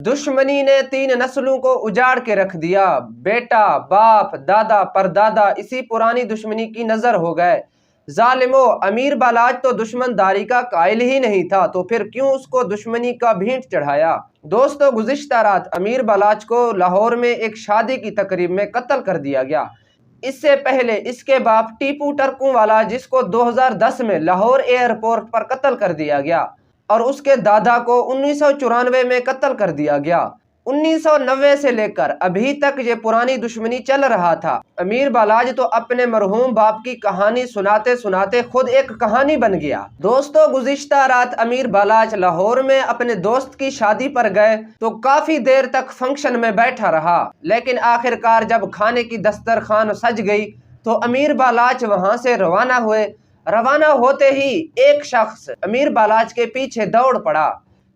दुश्मनी ने 3 नस्लों को उजाड़ के रख दिया। बेटा, बाप, दादा, परदादा इसी पुरानी दुश्मनी की नजर हो गए। जालिमो, अमीर बालाज तो दुश्मनदारी का कायल ही नहीं था, तो फिर क्यों उसको दुश्मनी का भेंट चढ़ाया। दोस्तों, गुज़िश्ता रात अमीर बालाज को लाहौर में एक शादी की तकरीब में कत्ल कर दिया गया। इससे पहले इसके बाप टीपू टरकुंवाला, जिसको 2010 में लाहौर एयरपोर्ट पर कत्ल कर दिया गया, और उसके दादा को 1994 में कत्ल कर दिया गया। 1990 से लेकर अभी तक ये पुरानी दुश्मनी चल रहा था। अमीर बालाज तो अपने मरहूम बाप की कहानी सुनाते सुनाते खुद एक कहानी बन गया। दोस्तों, गुज़िश्ता रात अमीर बालाज लाहौर में अपने दोस्त की शादी पर गए तो काफी देर तक फंक्शन में बैठा रहा, लेकिन आखिरकार जब खाने की दस्तरखान सज गई तो अमीर बालाज वहां से रवाना हुए। रवाना होते ही एक शख्स अमीर बालाज के पीछे दौड़ पड़ा।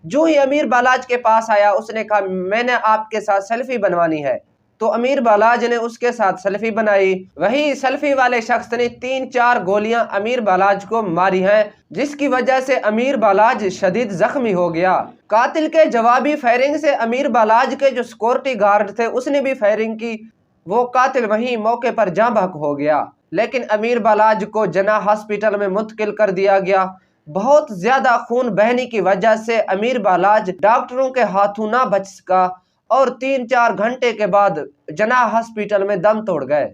जो ही अमीर बालाज के पास आया, उसने कहा, मैंने आपके साथ सेल्फी बनवानी है। तो अमीर बालाज ने उसके साथ सेल्फी बनाई। वही सेल्फी वाले शख्स ने 3-4 गोलियां अमीर बालाज को मारी हैं, जिसकी वजह से अमीर बालाज शदीद जख्मी हो गया। कातिल के जवाबी फायरिंग से अमीर बालाज के जो सिक्योरिटी गार्ड थे उसने भी फायरिंग की। वो कातिल वहीं मौके पर जाँ बहक हो गया, लेकिन अमीर बालाज को जना हॉस्पिटल में मुंतकिल कर दिया गया। बहुत ज्यादा खून बहने की वजह से अमीर बालाज डॉक्टरों के हाथों ना बच सका और 3-4 घंटे के बाद जना हॉस्पिटल में दम तोड़ गए।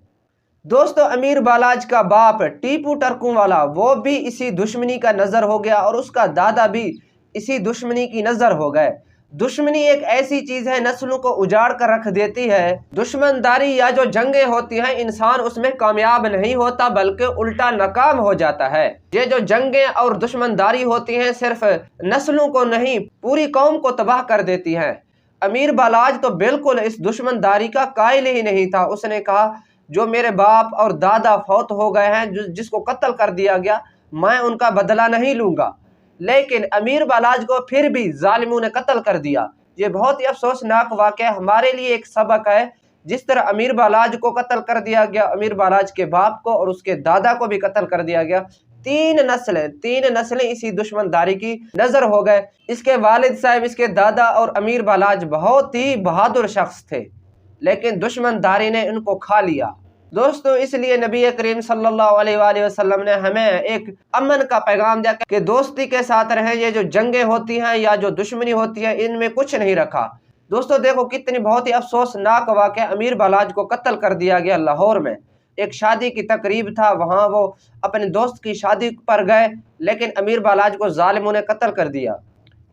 दोस्तों, अमीर बालाज का बाप टीपू टरकुंवाला वो भी इसी दुश्मनी का नजर हो गया और उसका दादा भी इसी दुश्मनी की नजर हो गए। दुश्मनी एक ऐसी चीज है, नस्लों को उजाड़ कर रख देती है। दुश्मनदारी या जो जंगें होती हैं, इंसान उसमें कामयाब नहीं होता बल्कि उल्टा नाकाम हो जाता है। ये जो जंगें और दुश्मनदारी होती हैं सिर्फ नस्लों को नहीं, पूरी कौम को तबाह कर देती हैं। अमीर बालाज तो बिल्कुल इस दुश्मनदारी का कायल ही नहीं था। उसने कहा, जो मेरे बाप और दादा फौत हो गए हैं, जिसको कत्ल कर दिया गया, मैं उनका बदला नहीं लूंगा। लेकिन अमीर बालाज को फिर भी जालिमों ने कत्ल कर दिया। ये बहुत ही अफसोसनाक वाक़या हमारे लिए एक सबक है। जिस तरह अमीर बालाज को कत्ल कर दिया गया, अमीर बालाज के बाप को और उसके दादा को भी कत्ल कर दिया गया। 3 नस्लें इसी दुश्मनदारी की नजर हो गए। इसके वालिद साहब, इसके दादा और अमीर बालाज बहुत ही बहादुर शख्स थे, लेकिन दुश्मनदारी ने इनको खा लिया। दोस्तों, इसलिए नबी करीम सल्लल्लाहु अलैहि वसल्लम ने हमें एक अमन का पैगाम दिया कि दोस्ती के साथ रहें। ये जो जंगें होती हैं या जो दुश्मनी होती है, इनमें कुछ नहीं रखा। दोस्तों, देखो कितनी बहुत ही अफसोसनाक वाक़या, अमीर बालाज को कत्ल कर दिया गया लाहौर में। एक शादी की तकरीब था, वहाँ वो अपने दोस्त की शादी पर गए, लेकिन अमीर बालाज को जालिमों ने कत्ल कर दिया।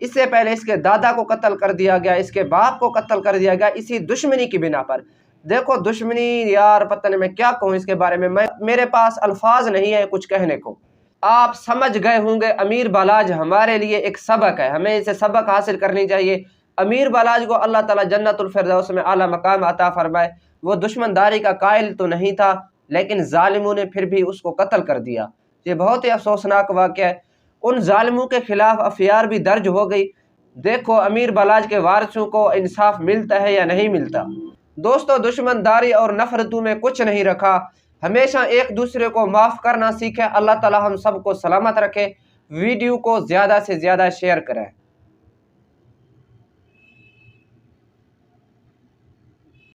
इससे पहले इसके दादा को कत्ल कर दिया गया, इसके बाप को कत्ल कर दिया गया, इसी दुश्मनी की बिना पर। देखो दुश्मनी, यार पता नहीं मैं क्या कहूँ इसके बारे में, मेरे पास अल्फाज नहीं है कुछ कहने को। आप समझ गए होंगे, अमीर बालाज हमारे लिए एक सबक है, हमें इसे सबक हासिल करनी चाहिए। अमीर बालाज को अल्लाह ताला जन्नतुल फिरदौस में आला मकाम अता फरमाए। वो दुश्मनदारी का कायल तो नहीं था, लेकिन जालिमों ने फिर भी उसको कत्ल कर दिया। ये बहुत ही अफसोसनाक वाक़या है। उन जालिमों के खिलाफ एफआईआर भी दर्ज हो गई। देखो अमीर बालाज के वारिसों को इंसाफ मिलता है या नहीं मिलता। दोस्तों, दुश्मनदारी और नफरतों में कुछ नहीं रखा। हमेशा एक दूसरे को माफ़ करना सीखें। अल्लाह ताला हम सबको सलामत रखे। वीडियो को ज़्यादा से ज़्यादा शेयर करें।